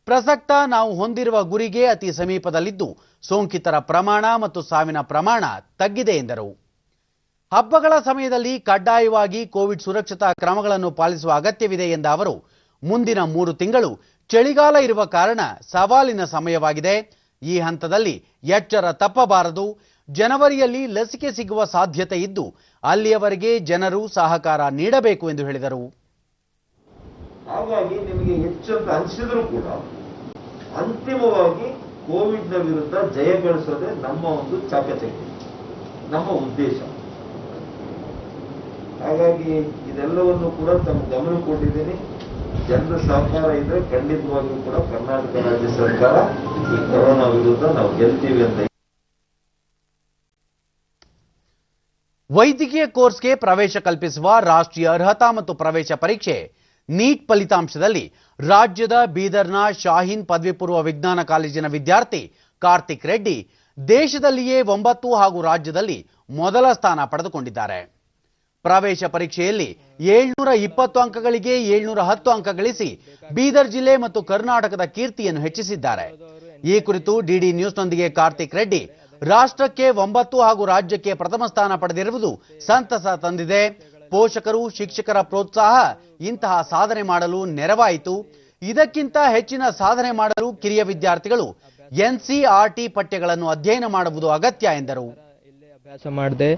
S1: ಪ್ರಸಕ್ತ ನಾವು ಹೊಂದಿರುವ ಗುರಿಗೆ ಅತಿ ಸಮೀಪದಲ್ಲಿದ್ದು ಸೋಂಕಿತರ ಪ್ರಮಾಣ ಮತ್ತು ಸಾವಿನ ಪ್ರಮಾಣ ತಗ್ಗಿದೆ ಎಂದರು. ಹಬ್ಬಗಳ ಸಮಯದಲ್ಲಿ ಕಡ್ಡಾಯವಾಗಿ ಕೋವಿಡ್ ಸುರಕ್ಷತಾ ಕ್ರಮಗಳನ್ನು ಪಾಲಿಸುವ ಅಗತ್ಯವಿದೆ ಎಂದ ಅವರು ಮುಂದಿನ 3 ತಿಂಗಳು ಚಳಿಗಾಲ ಇರುವ ಕಾರಣ ಸವಾಲಿನ ಸಮಯವಾಗಿದೆ. ಈ ಹಂತದಲ್ಲಿ ಎಚ್ಚರ ತಪ್ಪಬಾರದು. ಜನವರಿಯಲ್ಲಿ ಲಸಿಕೆ ಸಿಗುವ ಸಾಧ್ಯತೆ ಇದ್ದು ಅಲ್ಲಿಯವರೆಗೆ ಜನರು ಸಹಕಾರ ನೀಡಬೇಕು ಎಂದು ಹೇಳಿದರು.
S10: ಹಾಗಾಗಿ ನಿಮಗೆ ಹೆಚ್ಚು ಅಂತ ಅನಿಸಿದ್ರು ಕೂಡ ಅಂತಿಮವಾಗಿ ಕೋವಿಡ್ನ ವಿರುದ್ಧ ಜಯ ಗಳಿಸೋದೇ ನಮ್ಮ ಒಂದು ಚಾಕಚಕ್ಯ, ನಮ್ಮ ಉದ್ದೇಶ. ಹಾಗಾಗಿ ಇದೆಲ್ಲವನ್ನು ಕೂಡ ತಮ್ಮ ಗಮನ ಕೊಟ್ಟಿದ್ದೀನಿ. ಜನರ ಸಹಕಾರ ಇದ್ರೆ ಖಂಡಿತವಾಗಿಯೂ ಕೂಡ ಕರ್ನಾಟಕ ರಾಜ್ಯ ಸರ್ಕಾರ ಈ ಕೊರೋನಾ ವಿರುದ್ಧ ನಾವು ಗೆಲ್ತೀವಿ ಅಂತ.
S1: ವೈದ್ಯಕೀಯ ಕೋರ್ಸ್ಗೆ ಪ್ರವೇಶ ಕಲ್ಪಿಸುವ ರಾಷ್ಟ್ರೀಯ ಅರ್ಹತಾ ಮತ್ತು ಪ್ರವೇಶ ಪರೀಕ್ಷೆ ನೀಟ್ ಫಲಿತಾಂಶದಲ್ಲಿ ರಾಜ್ಯದ ಬೀದರ್ನ ಶಾಹೀನ್ ಪದವಿ ಪೂರ್ವ ವಿಜ್ಞಾನ ಕಾಲೇಜಿನ ವಿದ್ಯಾರ್ಥಿ ಕಾರ್ತಿಕ್ ರೆಡ್ಡಿ ದೇಶದಲ್ಲಿಯೇ 9 ಹಾಗೂ ರಾಜ್ಯದಲ್ಲಿ ಮೊದಲ ಸ್ಥಾನ ಪಡೆದುಕೊಂಡಿದ್ದಾರೆ. ಪ್ರವೇಶ ಪರೀಕ್ಷೆಯಲ್ಲಿ 720 ಅಂಕಗಳಿಗೆ 710 ಅಂಕ ಗಳಿಸಿ ಬೀದರ್ ಜಿಲ್ಲೆ ಮತ್ತು ಕರ್ನಾಟಕದ ಕೀರ್ತಿಯನ್ನು ಹೆಚ್ಚಿಸಿದ್ದಾರೆ. ಈ ಕುರಿತು ಡಿಡಿ ನ್ಯೂಸ್ನೊಂದಿಗೆ ಕಾರ್ತಿಕ್ ರೆಡ್ಡಿ, ರಾಷ್ಟ್ರಕ್ಕೆ 9 ಹಾಗೂ ರಾಜ್ಯಕ್ಕೆ ಪ್ರಥಮ ಸ್ಥಾನ ಪಡೆದಿರುವುದು ಸಂತಸ ತಂದಿದೆ. ಪೋಷಕರು, ಶಿಕ್ಷಕರ ಪ್ರೋತ್ಸಾಹ ಇಂತಹ ಸಾಧನೆ ಮಾಡಲು ನೆರವಾಯಿತು. ಇದಕ್ಕಿಂತ ಹೆಚ್ಚಿನ ಸಾಧನೆ ಮಾಡಲು ಕಿರಿಯ ವಿದ್ಯಾರ್ಥಿಗಳು ಎನ್ಸಿಆರ್ಟಿ ಪಠ್ಯಗಳನ್ನು ಅಧ್ಯಯನ ಮಾಡುವುದು ಅಗತ್ಯ ಎಂದರು.
S11: ಅಭ್ಯಾಸ ಮಾಡಿದೆ.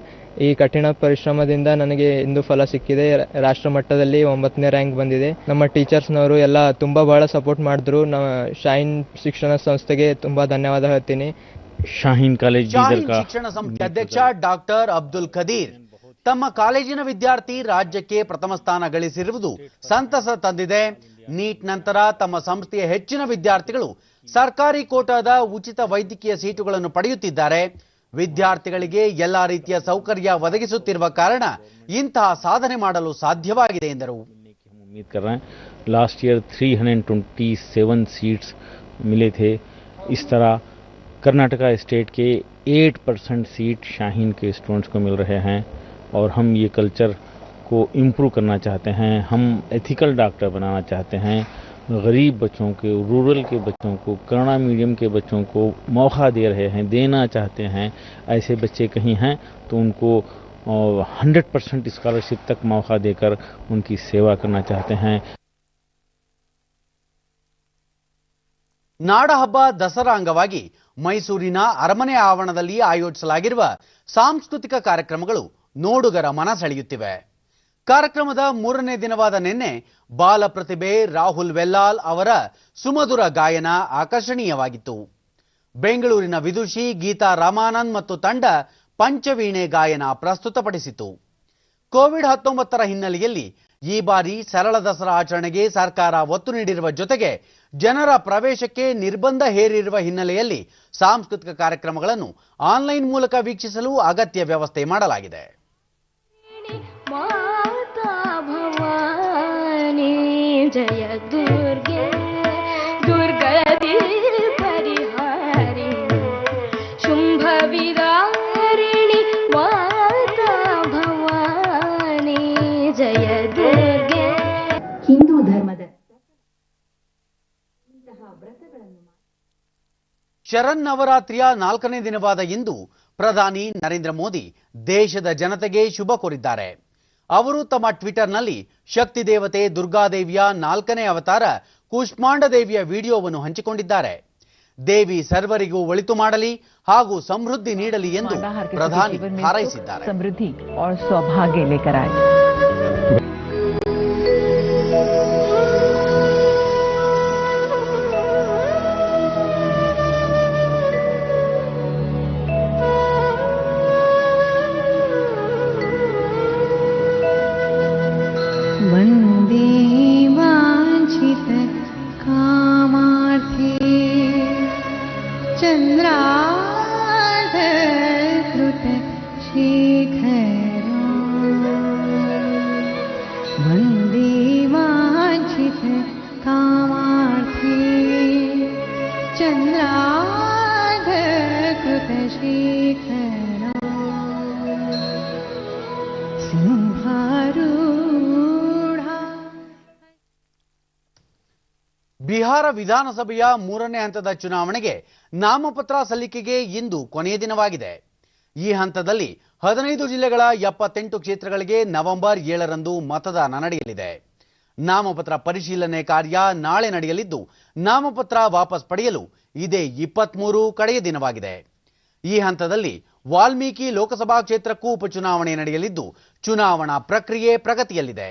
S11: ಈ ಕಠಿಣ ಪರಿಶ್ರಮದಿಂದ ನನಗೆ ಇಂದು ಫಲ ಸಿಕ್ಕಿದೆ. ರಾಷ್ಟ್ರ ಮಟ್ಟದಲ್ಲಿ 9ನೇ ರ್ಯಾಂಕ್ ಬಂದಿದೆ. ನಮ್ಮ ಟೀಚರ್ಸ್ನವರು ಎಲ್ಲ ಬಹಳ ಸಪೋರ್ಟ್ ಮಾಡಿದ್ರು. ಶಾಹೀನ್ ಶಿಕ್ಷಣ ಸಂಸ್ಥೆಗೆ ತುಂಬಾ ಧನ್ಯವಾದ ಹೇಳ್ತೀನಿ.
S1: ಶಾಹೀನ್ ಶಿಕ್ಷಣ ಸಂಸ್ಥೆ ಅಧ್ಯಕ್ಷ ಡಾಕ್ಟರ್ ಅಬ್ದುಲ್ ಖದೀರ್ ತಮ್ಮ ಕಾಲೇಜಿನ ವಿದ್ಯಾರ್ಥಿ ರಾಜ್ಯಕ್ಕೆ ಪ್ರಥಮ ಸ್ಥಾನ ಗಳಿಸಿರುವುದು ಸಂತಸ ತಂದಿದೆ. ನೀಟ್ ನಂತರ ತಮ್ಮ ಸಂಸ್ಥೆಯ ಹೆಚ್ಚಿನ ವಿದ್ಯಾರ್ಥಿಗಳು ಸರ್ಕಾರಿ ಕೋಟಾದ ಉಚಿತ ವೈದ್ಯಕೀಯ ಸೀಟುಗಳನ್ನು ಪಡೆಯುತ್ತಿದ್ದಾರೆ. ವಿದ್ಯಾರ್ಥಿಗಳಿಗೆ ಎಲ್ಲಾ ರೀತಿಯ ಸೌಕರ್ಯ ಒದಗಿಸುತ್ತಿರುವ ಕಾರಣ ಇಂತಹ ಸಾಧನೆ ಮಾಡಲು ಸಾಧ್ಯವಾಗಿದೆ ಎಂದರು.
S8: उम्मीद कर रहे हैं लास्ट ईयर 327 सीट्स मिले थे. इस तरह कर्नाटका स्टेट के 8% सीट शाहीन के स्टूडेंट्स को मिल रहे हैं और हम ये कल्चर को इम्प्रूव करना चाहते हैं. हम एथिकल डॉक्टर बनाना चाहते हैं. गरीब बच्चों के, रूरल के बच्चों को, कन्नड़ा मीडियम के बच्चों को मौका दे रहे हैं, देना चाहते हैं. ऐसे बच्चे कहीं हैं तो उनको 100% स्कॉलरशिप तक मौका देकर उनकी सेवा करना चाहते हैं.
S1: ನಾಡಹಬ್ಬ ದಸರಾ ಅಂಗವಾಗಿ ಮೈಸೂರಿನ ಅರಮನೆ ಆವರಣದಲ್ಲಿ ಆಯೋಜಿಸಲಾಗಿರುವ ಸಾಂಸ್ಕೃತಿಕ ಕಾರ್ಯಕ್ರಮಗಳು ನೋಡುಗರ ಮನ ಸೆಳೆಯುತ್ತಿವೆ. ಕಾರ್ಯಕ್ರಮದ 3ನೇ ದಿನವಾದ ನಿನ್ನೆ ಬಾಲ ಪ್ರತಿಭೆ ರಾಹುಲ್ ವೆಲ್ಲಾಲ್ ಅವರ ಸುಮಧುರ ಗಾಯನ ಆಕರ್ಷಣೀಯವಾಗಿತ್ತು. ಬೆಂಗಳೂರಿನ ವಿದುಷಿ ಗೀತಾ ರಾಮಾನಂದ್ ಮತ್ತು ತಂಡ ಪಂಚವೀಣೆ ಗಾಯನ ಪ್ರಸ್ತುತಪಡಿಸಿತು. ಕೋವಿಡ್-19 ಹಿನ್ನೆಲೆಯಲ್ಲಿ ಈ ಬಾರಿ ಸರಳ ದಸರಾ ಆಚರಣೆಗೆ ಸರ್ಕಾರ ಒತ್ತು ನೀಡಿರುವ ಜೊತೆಗೆ ಜನರ ಪ್ರವೇಶಕ್ಕೆ ನಿರ್ಬಂಧ ಹೇರಿರುವ ಹಿನ್ನೆಲೆಯಲ್ಲಿ ಸಾಂಸ್ಕೃತಿಕ ಕಾರ್ಯಕ್ರಮಗಳನ್ನು ಆನ್ಲೈನ್ ಮೂಲಕ ವೀಕ್ಷಿಸಲು ಅಗತ್ಯ ವ್ಯವಸ್ಥೆ ಮಾಡಲಾಗಿದೆ.
S12: ಮಾತಾ ಭವಾನಿ ಜಯ ದುರ್ಗೆ ದುರ್ಗದಿ ಪರಿಹಾರಿ ಶುಂಭ ವಿದಾರಿಣಿ ಮಾತಾ ಭವಾನಿ ಜಯ ದುರ್ಗೆ. ಹಿಂದೂ ಧರ್ಮದ
S1: ಶರನ್ನವರಾತ್ರಿಯ 4ನೇ ದಿನವಾದ ಇಂದು ಪ್ರಧಾನಿ ನರೇಂದ್ರ ಮೋದಿ ದೇಶದ ಜನತೆಗೆ ಶುಭ ಕೋರಿದ್ದಾರೆ. ಅವರು ತಮ್ಮ ಟ್ವಿಟರ್ನಲ್ಲಿ ಶಕ್ತಿ ದೇವತೆ ದುರ್ಗಾದೇವಿಯ 4ನೇ ಅವತಾರ ಕೂಷ್ಮಾಂಡ ದೇವಿಯ ವಿಡಿಯೋವನ್ನು ಹಂಚಿಕೊಂಡಿದ್ದಾರೆ. ದೇವಿ ಸರ್ವರಿಗೂ ಒಳಿತು ಮಾಡಲಿ ಹಾಗೂ ಸಮೃದ್ಧಿ ನೀಡಲಿ ಎಂದು ಪ್ರಧಾನಿ ಹಾರೈಸಿದ್ದಾರೆ.
S13: ಸಮೃದ್ಧಿ और सौभाग्य लेकर आए.
S12: वन्दे वाञ्छित कामार्थे चन्द्रार्धकृत शेखरा वन्दे वाञ्छित कामार्थे चन्द्रार्धकृत शेखरा सिंहारू.
S1: ಬಿಹಾರ ವಿಧಾನಸಭೆಯ 3ನೇ ಹಂತದ ಚುನಾವಣೆಗೆ ನಾಮಪತ್ರ ಸಲ್ಲಿಕೆಗೆ ಇಂದು ಕೊನೆಯ ದಿನವಾಗಿದೆ. ಈ ಹಂತದಲ್ಲಿ 15 ಜಿಲ್ಲೆಗಳ 78 ಕ್ಷೇತ್ರಗಳಿಗೆ ನವೆಂಬರ್ 7ರಂದು ಮತದಾನ ನಡೆಯಲಿದೆ. ನಾಮಪತ್ರ ಪರಿಶೀಲನೆ ಕಾರ್ಯ ನಾಳೆ ನಡೆಯಲಿದ್ದು ನಾಮಪತ್ರ ವಾಪಸ್ ಪಡೆಯಲು ಇದೇ 23 ಕಡೆಯ ದಿನವಾಗಿದೆ. ಈ ಹಂತದಲ್ಲಿ ವಾಲ್ಮೀಕಿ ಲೋಕಸಭಾ ಕ್ಷೇತ್ರಕ್ಕೂ ಉಪಚುನಾವಣೆ ನಡೆಯಲಿದ್ದು ಚುನಾವಣಾ ಪ್ರಕ್ರಿಯೆ ಪ್ರಗತಿಯಲ್ಲಿದೆ.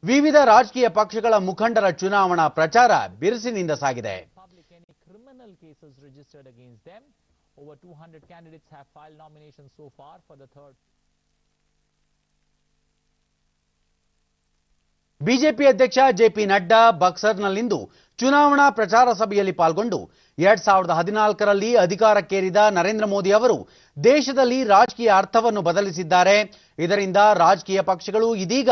S1: ವಿವಿಧ ರಾಜಕೀಯ ಪಕ್ಷಗಳ ಮುಖಂಡರ ಚುನಾವಣಾ ಪ್ರಚಾರ ಬಿರುಸಿನಿಂದ ಸಾಗಿದೆ.
S14: Criminal cases registered against them. Over 200 candidates have filed nominations so far for the third.
S1: BJP ಅಧ್ಯಕ್ಷ ಜೆಪಿ ನಡ್ಡಾ ಬಕ್ಸರ್ನಲ್ಲಿಂದು ಚುನಾವಣಾ ಪ್ರಚಾರ ಸಭೆಯಲ್ಲಿ ಪಾಲ್ಗೊಂಡು 2014ರಲ್ಲಿ ಅಧಿಕಾರಕ್ಕೇರಿದ ನರೇಂದ್ರ ಮೋದಿ ಅವರು ದೇಶದಲ್ಲಿ ರಾಜಕೀಯ ಅರ್ಥವನ್ನು ಬದಲಿಸಿದ್ದಾರೆ. ಇದರಿಂದ ರಾಜಕೀಯ ಪಕ್ಷಗಳು ಇದೀಗ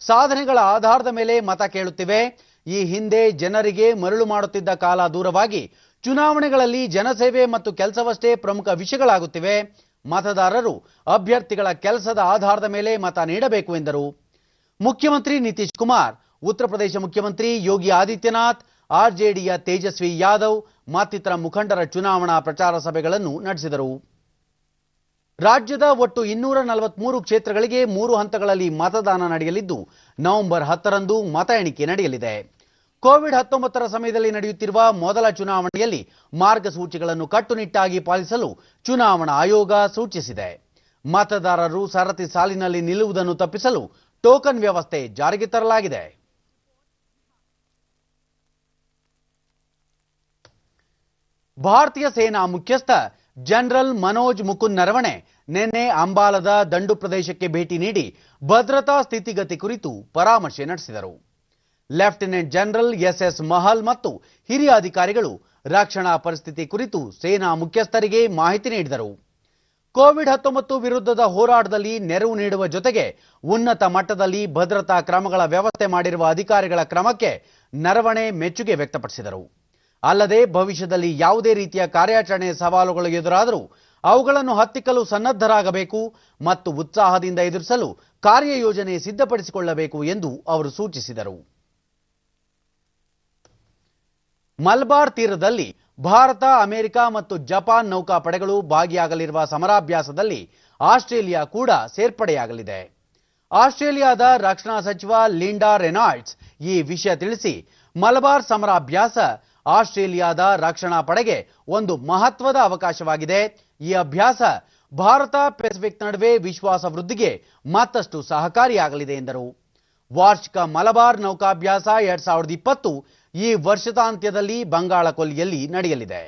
S1: ಸಾಧನೆಗಳ ಆಧಾರದ ಮೇಲೆ ಮತ ಕೇಳುತ್ತಿವೆ. ಈ ಹಿಂದೆ ಜನರಿಗೆ ಮರಳು ಮಾಡುತ್ತಿದ್ದ ಕಾಲ ದೂರವಾಗಿ ಚುನಾವಣೆಗಳಲ್ಲಿ ಜನಸೇವೆ ಮತ್ತು ಕೆಲಸವಷ್ಟೇ ಪ್ರಮುಖ ವಿಷಯಗಳಾಗುತ್ತಿವೆ. ಮತದಾರರು ಅಭ್ಯರ್ಥಿಗಳ ಕೆಲಸದ ಆಧಾರದ ಮೇಲೆ ಮತ ನೀಡಬೇಕು ಎಂದರು. ಮುಖ್ಯಮಂತ್ರಿ ನಿತೀಶ್ ಕುಮಾರ್, ಉತ್ತರ ಪ್ರದೇಶ ಮುಖ್ಯಮಂತ್ರಿ ಯೋಗಿ ಆದಿತ್ಯನಾಥ್, ಆರ್ಜೆಡಿಯ ತೇಜಸ್ವಿ ಯಾದವ್ ಮತ್ತಿತರ ಮುಖಂಡರ ಚುನಾವಣಾ ಪ್ರಚಾರ ಸಭೆಗಳನ್ನು ನಡೆಸಿದರು. ರಾಜ್ಯದ ಒಟ್ಟು 243 ಕ್ಷೇತ್ರಗಳಿಗೆ 3 ಹಂತಗಳಲ್ಲಿ ಮತದಾನ ನಡೆಯಲಿದ್ದು ನವೆಂಬರ್ 10ರಂದು ಮತ ಎಣಿಕೆ ನಡೆಯಲಿದೆ. ಕೋವಿಡ್-19 ಸಮಯದಲ್ಲಿ ನಡೆಯುತ್ತಿರುವ ಮೊದಲ ಚುನಾವಣೆಯಲ್ಲಿ ಮಾರ್ಗಸೂಚಿಗಳನ್ನು ಕಟ್ಟುನಿಟ್ಟಾಗಿ ಪಾಲಿಸಲು ಚುನಾವಣಾ ಆಯೋಗ ಸೂಚಿಸಿದೆ. ಮತದಾರರು ಸರತಿ ಸಾಲಿನಲ್ಲಿ ನಿಲ್ಲುವುದನ್ನು ತಪ್ಪಿಸಲು ಟೋಕನ್ ವ್ಯವಸ್ಥೆ ಜಾರಿಗೆ ತರಲಾಗಿದೆ. ಭಾರತೀಯ ಸೇನಾ ಮುಖ್ಯಸ್ಥ ಜನರಲ್ ಮನೋಜ್ ಮುಕುಂದ್ ನರವಣೆ ನಿನ್ನೆ ಅಂಬಾಲದ ದಂಡು ಪ್ರದೇಶಕ್ಕೆ ಭೇಟಿ ನೀಡಿ ಭದ್ರತಾ ಸ್ಥಿತಿಗತಿ ಕುರಿತು ಪರಾಮರ್ಶೆ ನಡೆಸಿದರು. Lieutenant general SS. ಮಹಲ್ ಮತ್ತು ಹಿರಿಯ ಅಧಿಕಾರಿಗಳು ರಕ್ಷಣಾ ಪರಿಸ್ಥಿತಿ ಕುರಿತು ಸೇನಾ ಮುಖ್ಯಸ್ಥರಿಗೆ ಮಾಹಿತಿ ನೀಡಿದರು. ಕೋವಿಡ್-19 ವಿರುದ್ಧದ ಹೋರಾಟದಲ್ಲಿ ನೆರವು ನೀಡುವ ಜೊತೆಗೆ ಉನ್ನತ ಮಟ್ಟದಲ್ಲಿ ಭದ್ರತಾ ಕ್ರಮಗಳ ವ್ಯವಸ್ಥೆ ಮಾಡಿರುವ ಅಧಿಕಾರಿಗಳ ಕ್ರಮಕ್ಕೆ ನರವಣೆ ಮೆಚ್ಚುಗೆ ವ್ಯಕ್ತಪಡಿಸಿದರು. ಅಲ್ಲದೆ ಭವಿಷ್ಯದಲ್ಲಿ ಯಾವುದೇ ರೀತಿಯ ಕಾರ್ಯಾಚರಣೆ ಸವಾಲುಗಳು ಎದುರಾದರೂ ಅವುಗಳನ್ನು ಹತ್ತಿಕ್ಕಲು ಸನ್ನದ್ಧರಾಗಬೇಕು ಮತ್ತು ಉತ್ಸಾಹದಿಂದ ಎದುರಿಸಲು ಕಾರ್ಯಯೋಜನೆ ಸಿದ್ಧಪಡಿಸಿಕೊಳ್ಳಬೇಕು ಎಂದು ಅವರು ಸೂಚಿಸಿದರು. ಮಲಬಾರ್ ತೀರದಲ್ಲಿ ಭಾರತ, ಅಮೆರಿಕ ಮತ್ತು ಜಪಾನ್ ನೌಕಾಪಡೆಗಳು ಭಾಗಿಯಾಗಲಿರುವ ಸಮರಾಭ್ಯಾಸದಲ್ಲಿ ಆಸ್ಟ್ರೇಲಿಯಾ ಕೂಡ ಸೇರ್ಪಡೆಯಾಗಲಿದೆ. ಆಸ್ಟ್ರೇಲಿಯಾದ ರಕ್ಷಣಾ ಸಚಿವ ಲಿಂಡಾ ರೆನಾಲ್ಡ್ಸ್ ಈ ವಿಷಯ ತಿಳಿಸಿ, ಮಲಬಾರ್ ಸಮರಾಭ್ಯಾಸ ಆಸ್ಟ್ರೇಲಿಯಾದ ರಕ್ಷಣಾ ಪಡೆಗೆ ಒಂದು ಮಹತ್ವದ ಅವಕಾಶವಾಗಿದೆ. ಈ ಅಭ್ಯಾಸ ಭಾರತ ಪೆಸಿಫಿಕ್ ನಡುವೆ ವಿಶ್ವಾಸ ವೃದ್ಧಿಗೆ ಮತ್ತಷ್ಟು ಸಹಕಾರಿಯಾಗಲಿದೆ ಎಂದರು. ವಾರ್ಷಿಕ ಮಲಬಾರ್ ನೌಕಾಭ್ಯಾಸ 2020 ಈ ವರ್ಷಾಂತ್ಯದಲ್ಲಿ ಬಂಗಾಳ ಕೊಲ್ಲಿಯಲ್ಲಿ ನಡೆಯಲಿದೆ.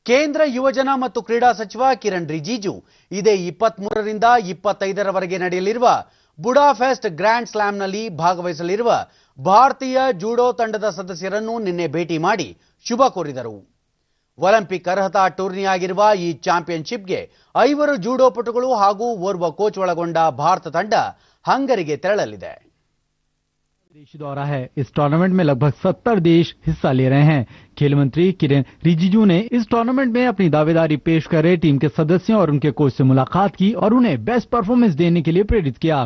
S1: ಕೇಂದ್ರ ಯುವಜನ ಮತ್ತು ಕ್ರೀಡಾ ಸಚಿವ ಕಿರಣ್ ರಿಜಿಜು ಇದೇ 23ರಿಂದ 25ರವರೆಗೆ ನಡೆಯಲಿರುವ ಬುಡಾಪೆಸ್ಟ್ ಗ್ರ್ಯಾಂಡ್ ಸ್ಲಾಮ್ನಲ್ಲಿ ಭಾಗವಹಿಸಲಿರುವ ಭಾರತೀಯ ಜೂಡೋ ತಂಡದ ಸದಸ್ಯರನ್ನು ನಿನ್ನೆ ಭೇಟಿ ಮಾಡಿ ಶುಭ ಕೋರಿದರು. ಒಲಿಂಪಿಕ್ ಅರ್ಹತಾ ಟೂರ್ನಿಯಾಗಿರುವ ಈ ಚಾಂಪಿಯನ್ಶಿಪ್ಗೆ 5 ಜೂಡೋಪಟುಗಳು ಹಾಗೂ ಓರ್ವ ಕೋಚ್ ಒಳಗೊಂಡ ಭಾರತ ತಂಡ ಹಂಗರಿಗೆ ತೆರಳಲಿದೆ.
S15: विदेशी दौरा है। इस टूर्नामेंट में लगभग 70 देश हिस्सा ले रहे हैं। खेल मंत्री किरेन रिजिजू ने इस टूर्नामेंट में अपनी दावेदारी पेश कर रहे टीम के सदस्यों और उनके कोच से मुलाकात की और उन्हें बेस्ट परफॉर्मेंस देने के लिए प्रेरित किया।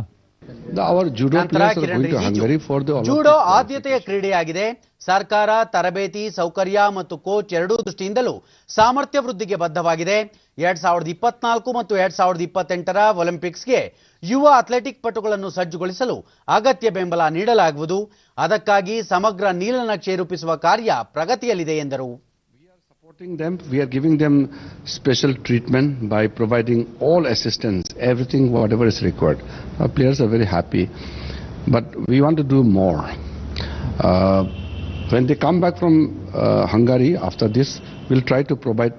S1: ಜೂಡೋ ಆದ್ಯತೆಯ ಕ್ರೀಡೆಯಾಗಿದೆ. ಸರ್ಕಾರ ತರಬೇತಿ, ಸೌಕರ್ಯ ಮತ್ತು ಕೋಚ್ ಎರಡೂ ದೃಷ್ಟಿಯಿಂದಲೂ ಸಾಮರ್ಥ್ಯ ವೃದ್ಧಿಗೆ ಬದ್ಧವಾಗಿದೆ. 2024 ಮತ್ತು 2028ರ ಒಲಿಂಪಿಕ್ಸ್ಗೆ ಯುವ ಅಥ್ಲೆಟಿಕ್ ಪಟುಗಳನ್ನು ಸಜ್ಜುಗೊಳಿಸಲು ಅಗತ್ಯ ಬೆಂಬಲ ನೀಡಲಾಗುವುದು. ಅದಕ್ಕಾಗಿ ಸಮಗ್ರ ನೀಲನಕ್ಷೆ ರೂಪಿಸುವ ಕಾರ್ಯ ಪ್ರಗತಿಯಲ್ಲಿದೆ ಎಂದರು.
S16: We are giving them special treatment by providing all assistance, everything, whatever is required. Our players are very happy, but we want to do more. When they come back from Hungary after this, we'll try to provide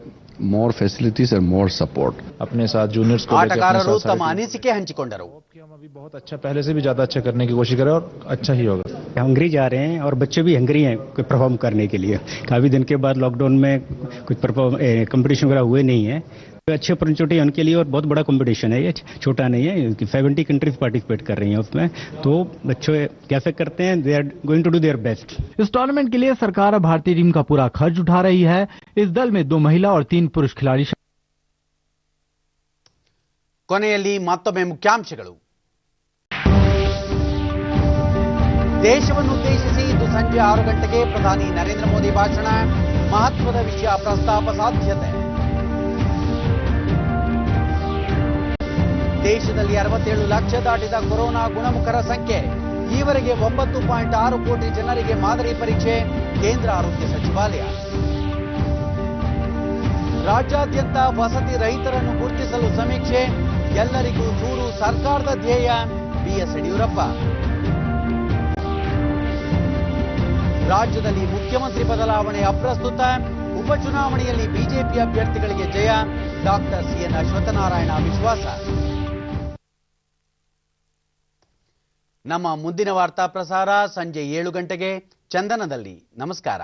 S16: more facilities and more support.
S17: अपने साथ juniors को
S1: ಆಟಗಾರರು ತಮ್ಮ ಅನಿಸಿಕೆ ಹಂಚಿಕೊಂಡರು.
S17: बहुत अच्छा, पहले से भी ज्यादा अच्छा करने की कोशिश करें और अच्छा ही होगा.
S18: हंगरी जा रहे हैं और बच्चे भी हंगरी हैं कोई परफॉर्म करने के लिए. काफी दिन के बाद लॉकडाउन में कुछ कंपटीशन वगैरह हुए नहीं है. अच्छी अपॉर्चुनिटी है उनके लिए और बहुत बड़ा कंपटीशन है. ये छोटा नहीं है. 70 कंट्रीज पार्टिसिपेट कर रही हैं उसमें. तो बच्चे कैसे करते हैं, they are going to do their best.
S15: इस टूर्नामेंट के लिए सरकार भारतीय टीम का पूरा खर्च उठा रही है. इस दल में 2 महिला और 3 पुरुष खिलाड़ी.
S1: ಕೊನೆಯಲ್ಲಿ ಮತ್ತೊಮ್ಮೆ ಮುಖ್ಯಾಂಶಗಳು. ದೇಶವನ್ನುದ್ದೇಶಿಸಿ ಇಂದು ಸಂಜೆ 6 ಗಂಟೆಗೆ ಪ್ರಧಾನಿ ನರೇಂದ್ರ ಮೋದಿ ಭಾಷಣ. ಮಹತ್ವದ ವಿಷಯ ಪ್ರಸ್ತಾಪ ಸಾಧ್ಯತೆ. ದೇಶದಲ್ಲಿ 67 ಲಕ್ಷ ದಾಟಿದ ಕೊರೋನಾ ಗುಣಮುಖರ ಸಂಖ್ಯೆ. ಈವರೆಗೆ 9.6 ಕೋಟಿ ಜನರಿಗೆ ಮಾದರಿ ಪರೀಕ್ಷೆ. ಕೇಂದ್ರ ಆರೋಗ್ಯ ಸಚಿವಾಲಯ. ರಾಜ್ಯಾದ್ಯಂತ ವಸತಿ ರಹಿತರನ್ನು ಗುರುತಿಸಲು ಸಮೀಕ್ಷೆ. ಎಲ್ಲರಿಗೂ ಸೂರು ಸರ್ಕಾರದ ಧ್ಯೇಯ. ಬಿಎಸ್ ಯಡಿಯೂರಪ್ಪ. ರಾಜ್ಯದಲ್ಲಿ ಮುಖ್ಯಮಂತ್ರಿ ಬದಲಾವಣೆ ಅಪ್ರಸ್ತುತ. ಉಪಚುನಾವಣೆಯಲ್ಲಿ ಬಿಜೆಪಿ ಅಭ್ಯರ್ಥಿಗಳಿಗೆ ಜಯ. ಡಾಕ್ಟರ್ ಸಿಎನ್ ಅಶ್ವತ್ಥನಾರಾಯಣ ವಿಶ್ವಾಸ. ನಮ್ಮ ಮುಂದಿನ ವಾರ್ತಾ ಪ್ರಸಾರ ಸಂಜೆ 7 ಗಂಟೆಗೆ ಚಂದನದಲ್ಲಿ. ನಮಸ್ಕಾರ.